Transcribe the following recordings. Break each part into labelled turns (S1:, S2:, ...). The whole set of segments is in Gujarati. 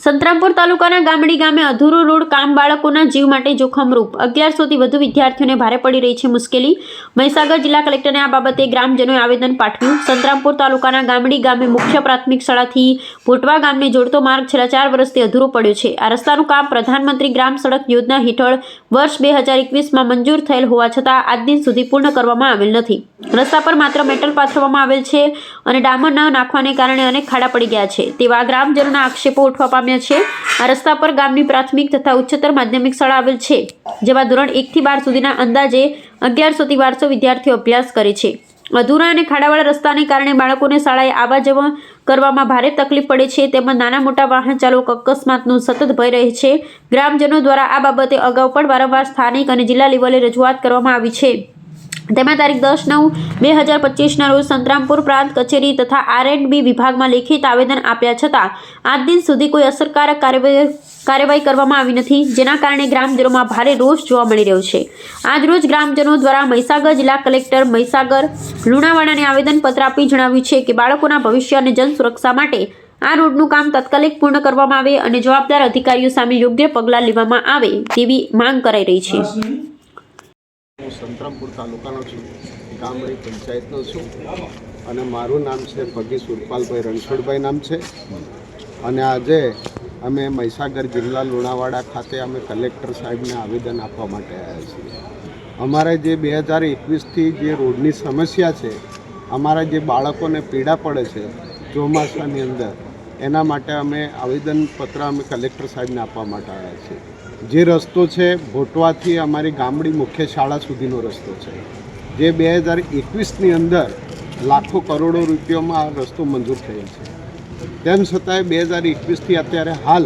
S1: સંતરામપુર તાલુકાના ગામડી ગામે અધૂરો રોડ કામ બાળકોના જીવ માટે જોખમરૂપ 1100થી વધુ વિદ્યાર્થીઓને ભારે પડી રહી છે મુશ્કેલી। મહીસાગર જિલ્લા કલેક્ટરને આ બાબતે ગ્રામજનોએ આવેદન પાઠવ્યું। સંતરામપુર તાલુકાના ગામડી ગામે મુખ્ય પ્રાથમિક શાળાથી ભોટવા ગામને જોડતો માર્ગ છેલ્લા 4 વર્ષથી અધૂરો પડ્યો છે। આ રસ્તાનું કામ પ્રધાનમંત્રી ગ્રામ સડક યોજના હેઠળ વર્ષ 2021માં મંજૂર થયેલ હોવા છતાં આજ દિન સુધી પૂર્ણ કરવામાં આવેલ નથી। રસ્તા પર માત્ર મેટલ પાથરવામાં આવેલ છે અને ડામર ન નાખવાને કારણે અનેક ખાડા પડી ગયા છે તેવા ગ્રામજનોના આક્ષેપો ઉઠવા પામ્યા છે। આ રસ્તા પર ગામની પ્રાથમિક તથા ઉચ્ચતર માધ્યમિક શાળા આવેલ છે જેમાં ધોરણ 1 થી 12 સુધીના અંદાજે 1100 થી 1200 વિદ્યાર્થીઓ અભ્યાસ કરે છે। અધૂરા અને ખાડાવાળા રસ્તાને કારણે બાળકોને શાળાએ આવવા જવા કરવામાં ભારે તકલીફ પડે છે તેમજ નાના મોટા વાહન ચાલકો અકસ્માતનો સતત ભય રહે છે। ગ્રામજનો દ્વારા આ બાબતે અગાઉ પણ વારંવાર સ્થાનિક અને જિલ્લા લેવલે રજૂઆત કરવામાં આવી છે। તેમાં તારીખ 10/9/2025ના રોજ સંતરામપુર પ્રાંત કચેરી તથા R&B વિભાગમાં લેખિત આવેદન આપ્યા છતાં આજ દિન સુધી કોઈ અસરકારક કાર્યવાહી કરવામાં આવી નથી જેના કારણે ગ્રામજનોમાં ભારે રોષ જોવા મળી રહ્યો છે। આજરોજ ગ્રામજનો દ્વારા મહીસાગર જિલ્લા કલેક્ટર મહીસાગર લુણાવાડાને આવેદનપત્ર આપી જણાવ્યું છે કે બાળકોના ભવિષ્ય અને જન સુરક્ષા માટે આ રોડનું કામ તાત્કાલિક પૂર્ણ કરવામાં આવે અને જવાબદાર અધિકારીઓ સામે યોગ્ય પગલાં લેવામાં આવે તેવી માંગ કરાઈ રહી છે।
S2: હું સંતરામપુર તાલુકાનો છું, ગામડી પંચાયતનો છું અને મારું નામ છે ભગી સુરપાલભાઈ રણછોડભાઈ નામ છે। અને આજે અમે મહીસાગર જિલ્લા લુણાવાડા ખાતે અમે કલેક્ટર સાહેબને આવેદન આપવા માટે આવ્યા છીએ। અમારે જે 2021થી જે રોડની સમસ્યા છે, અમારા જે બાળકોને પીડા પડે છે ચોમાસાની અંદર, એના માટે અમે આવેદનપત્ર અમે કલેક્ટર સાહેબને આપવા માટે આવ્યા છીએ। જે રસ્તો છે ભોટવાથી અમારી ગામડી મુખ્ય શાળા સુધીનો રસ્તો છે, જે 2021ની અંદર લાખો કરોડો રૂપિયામાં આ રસ્તો મંજૂર થયેલ છે। તેમ છતાંય 2021થી અત્યારે હાલ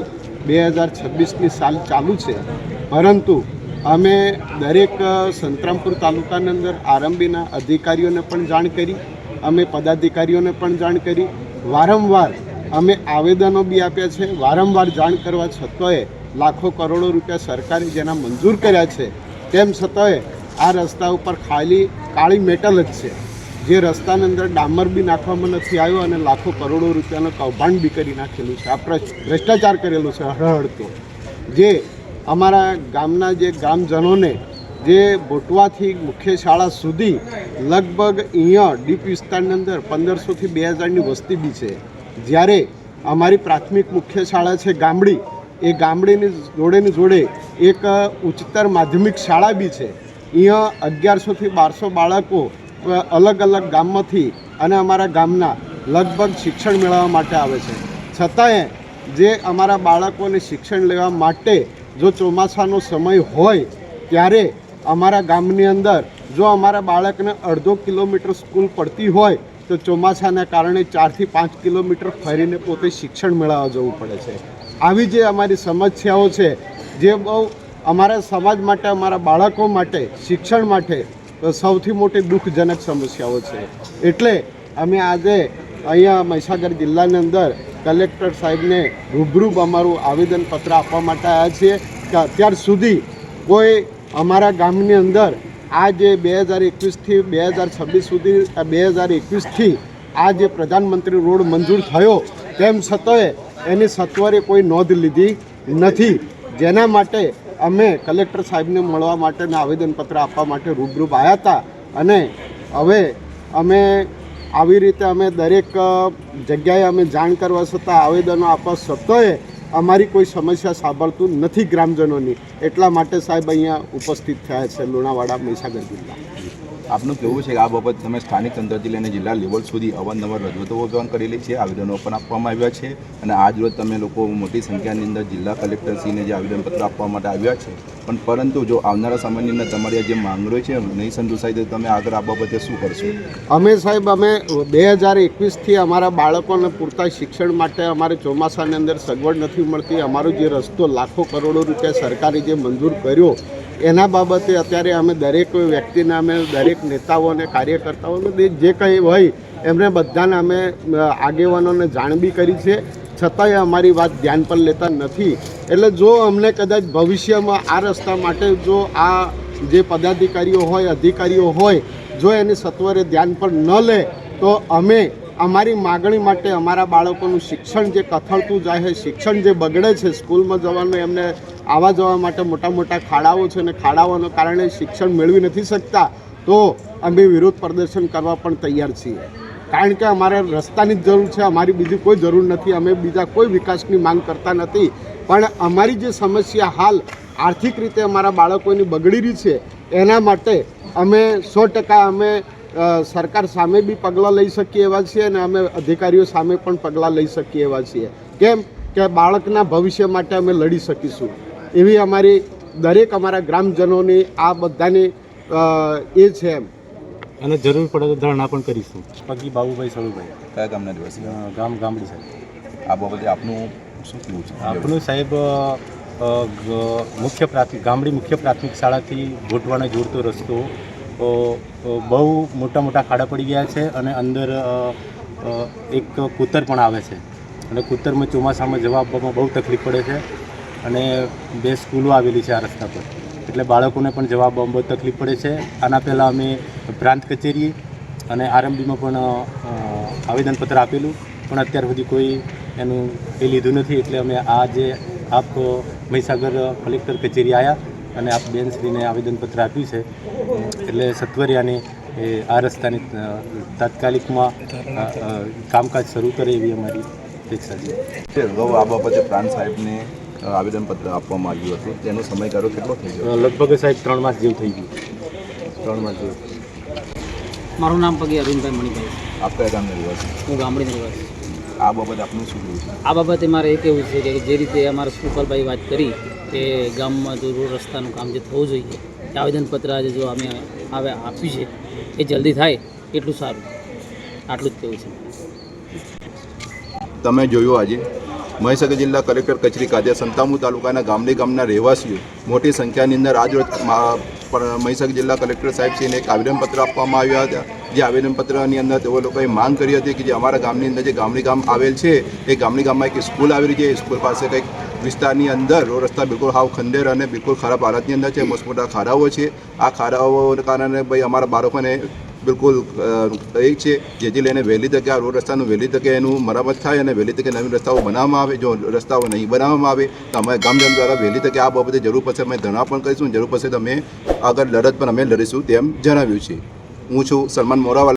S2: 2026ની સાલ ચાલુ છે, પરંતુ અમે દરેક સંતરામપુર તાલુકાની અંદર R&Bના અધિકારીઓને પણ જાણ કરી, અમે પદાધિકારીઓને પણ જાણ કરી, વારંવાર અમે આવેદનો બી આપ્યા છે। વારંવાર જાણ કરવા છતાંય લાખો કરોડો રૂપિયા સરકારે જેના મંજૂર કર્યા છે તેમ છતાંય આ રસ્તા ઉપર ખાલી કાળી મેટલ જ છે, જે રસ્તાની અંદર ડામર બી નાખવામાં નથી આવ્યો અને લાખો કરોડો રૂપિયાનું કૌભાંડ બી કરી નાખેલું છે। આ ભ્રષ્ટાચાર કરેલો છે હળહળતો, જે અમારા ગામના જે ગ્રામજનોને જે ભોટવાથી મુખ્ય શાળા સુધી લગભગ અહીંયા ડીપ વિસ્તારની અંદર 1500થી 2000ની વસ્તી બી છે, જ્યારે અમારી પ્રાથમિક મુખ્ય શાળા છે ગામડી, એ ગામડીની જોડે એક ઉચ્ચતર માધ્યમિક શાળા બી છે। અહીંયા 1100થી 1200 બાળકો અલગ અલગ ગામમાંથી અને અમારા ગામના લગભગ શિક્ષણ મેળવવા માટે આવે છે, છતાંય જે અમારા બાળકોને શિક્ષણ લેવા માટે જો ચોમાસાનો સમય હોય ત્યારે અમારા ગામની અંદર જો અમારા બાળકને અડધો કિલોમીટર સ્કૂલ પડતી હોય તો ચોમાસાના કારણે 4થી 5 કિલોમીટર ફરીને પોતે શિક્ષણ મેળવવા જવું પડે છે। આવી જે અમારી સમસ્યાઓ છે, જે બહુ અમારા સમાજ માટે, અમારા બાળકો માટે, શિક્ષણ માટે સૌથી મોટી દુઃખજનક સમસ્યાઓ છે। એટલે અમે આજે અહીંયા મહીસાગર જિલ્લાની અંદર કલેક્ટર સાહેબને રૂબરૂ અમારું આવેદનપત્ર આપવા માટે આવ્યા છીએ કે અત્યાર સુધી કોઈ અમારા ગામની અંદર આ જે 2021થી 2026 સુધી 2021થી આ જે પ્રધાનમંત્રી રોડ મંજૂર થયો તેમ છતાંય એની સત્વરે કોઈ નોંધ લીધી નથી, જેના માટે અમે કલેક્ટર સાહેબને મળવા માટે આવેદનપત્ર આપવા માટે રૂબરૂ આવ્યા હતા। અને હવે અમે આવી રીતે અમે દરેક જગ્યાએ અમે જાણ કરવા છતાં, આવેદનો આપવા છતાંય અમારી કોઈ સમસ્યા સાંભળતું નથી ગ્રામજનોની, એટલા માટે સાહેબ અહીંયા ઉપસ્થિત થયા છે લુણાવાડા મહીસાગર જિલ્લા।
S3: આપનું કહેવું છે કે આ બાબત તમે સ્થાનિક તંત્રથી લઈને જિલ્લા લેવલ સુધી અવારનવાર રજૂઆતો પણ કરેલી છે, આવેદનો પણ આપવામાં આવ્યા છે અને આજ રોજ તમે લોકો મોટી સંખ્યાની અંદર જિલ્લા કલેક્ટરશ્રીને જે આવેદનપત્ર આપવા માટે આવ્યા છે, પણ પરંતુ જો આવનારા સમયની અંદર તમારી જે માંગણીઓ છે નહીં સંતોષાય તો તમે આગળ આ બાબતે શું કરશો?
S2: અમે સાહેબ 2021થી અમારા બાળકોને પૂરતા શિક્ષણ માટે અમારે ચોમાસાની અંદર સગવડ નથી મળતી। અમારો જે રસ્તો લાખો કરોડો રૂપિયા સરકારે જે મંજૂર કર્યો એના બાબતે અત્યારે અમે દરેક વ્યક્તિને, અમે દરેક નેતાઓને, કાર્યકર્તાઓને જે કંઈ હોય એમને બધાને અમે આગેવાનોને જાણ બી કરી છે, છતાંય અમારી વાત ધ્યાન પર લેતા નથી। એટલે જો અમને કદાચ ભવિષ્યમાં આ રસ્તા માટે જો આ જે પદાધિકારીઓ હોય, અધિકારીઓ હોય, જો એની સત્વરે ધ્યાન પર ન લે તો અમે અમારી માગણી માટે અમારા બાળકોનું શિક્ષણ જે કથળતું જાય છે, શિક્ષણ જે બગડે છે, સ્કૂલમાં જવાનું એમને આવવા જવા માટે મોટા મોટા ખાડાઓ છે અને ખાડાઓના કારણે શિક્ષણ મેળવી નથી શકતા, તો અમે વિરોધ પ્રદર્શન કરવા પણ તૈયાર છીએ. કારણ કે અમારે રસ્તાની જ જરૂર છે, અમારી બીજી કોઈ જરૂર નથી. અમે બીજા કોઈ વિકાસની માંગ કરતા નથી, પણ અમારી જે સમસ્યા હાલ આર્થિક રીતે અમારા બાળકોની બગડી રહી છે, એના માટે અમે 100% અમે સરકાર સામે બી પગલાં લઈ શકીએ એવા છીએ અને અમે અધિકારીઓ સામે પણ પગલાં લઈ શકીએ એવા છીએ. કેમ કે બાળકના ભવિષ્ય માટે અમે લડી શકીશું એવી અમારી દરેક અમારા ગ્રામજનોની આ બધાની એ છે એમ.
S4: અને જરૂર પડે તો ધરણા પણ કરીશું. પગી બાબુભાઈ સળુભાઈ,
S3: કયા ગામના દિવસે
S4: ગામડી સાહેબ.
S3: આ બાબતે આપનું શું કહેવું છે?
S4: આપણું સાહેબ મુખ્ય પ્રાથમિક શાળાથી ગોઠવાને જોડતો રસ્તો બહુ મોટા ખાડા પડી ગયા છે અને અંદર એક કૂતર પણ આવે છે અને કૂતરમાં ચોમાસામાં જવા આપવામાં બહુ તકલીફ પડે છે અને 2 સ્કૂલો આવેલી છે આ રસ્તા પર, એટલે બાળકોને પણ જવા આપવામાં બહુ તકલીફ પડે છે. આના પહેલાં અમે પ્રાંત કચેરી અને આરએમડીમાં પણ આવેદનપત્ર આપેલું, પણ અત્યાર સુધી કોઈ એનું એ લીધું નથી. એટલે અમે આ જે આપ મહીસાગર કલેક્ટર કચેરી આવ્યા અને આપ બેનશ્રીને આવેદનપત્ર આપ્યું છે, એટલે સત્વરિયાની આ રસ્તાની તાત્કાલિકમાં કામકાજ શરૂ કરે એવી અમારી અપેક્ષા છે.
S3: અગાઉ આ બાબતે પ્રાંત સાહેબને આવેદનપત્ર આપવામાં આવ્યું હતું, તેનો સમયગાળો કેટલો થઈ ગયો?
S4: લગભગ સાહેબ 3 માસ જેવું થઈ ગયું. 3 માસ જેવું.
S5: મારું નામ પગી અરવિંદભાઈ મણિભાઈ.
S3: આપ કયા ગામના રહેવાસી?
S5: હું ગામડીનો રહેવાસી.
S3: આ બાબતે આપનું શું કહેવું છે?
S5: આ બાબતે મારે એ કહેવું છે કે જે રીતે અમારા સુપાલભાઈ વાત કરી કે ગામમાં જો રોડ રસ્તાનું કામ જે થવું જોઈએ, એ આવેદનપત્ર આજે જો અમે આપ્યું છે એ જલ્દી થાય એટલું સારું. આટલું જ કહેવું છે.
S3: તમે જોયું આજે મહીસાગર જિલ્લા કલેક્ટર કચેરી ખાતે સંતામુ તાલુકાના ગામના રહેવાસીઓ મોટી સંખ્યાની અંદર આજરોજ મહીસાગર જિલ્લા કલેક્ટર સાહેબશ્રીને એક આવેદનપત્ર આપવામાં આવ્યા હતા. જે આવેદનપત્રની અંદર તેઓ લોકોએ માંગ કરી હતી કે જે અમારા ગામની અંદર જે ગામડી ગામ આવેલ છે, એ ગામડી ગામમાં એક સ્કૂલ આવેલી છે, સ્કૂલ પાસે કંઈક વિસ્તારની અંદર રોડ રસ્તા બિલકુલ હાવ ખંડેર અને બિલકુલ ખરાબ હાલતની અંદર છે, મોટા ખાડાઓ છે. આ ખાડાઓના કારણે ભાઈ અમારા બાળકોને બિલકુલ એક છે, જેથી લઈને વહેલી તકે આ રોડ રસ્તાનું વહેલી તકે એનું મરામત થાય અને વહેલી તકે નવીન રસ્તાઓ બનાવવામાં આવે. જો રસ્તાઓ નહીં બનાવવામાં આવે તો અમે ગામજનો દ્વારા વહેલી તકે આ બાબતે જરૂર પડશે અમે ધરણા પણ કરીશું, જરૂર પડશે તો અમે આગળ લડત પણ અમે લડીશું તેમ જણાવ્યું છે. હું છું સલમાન મોરાવાલા.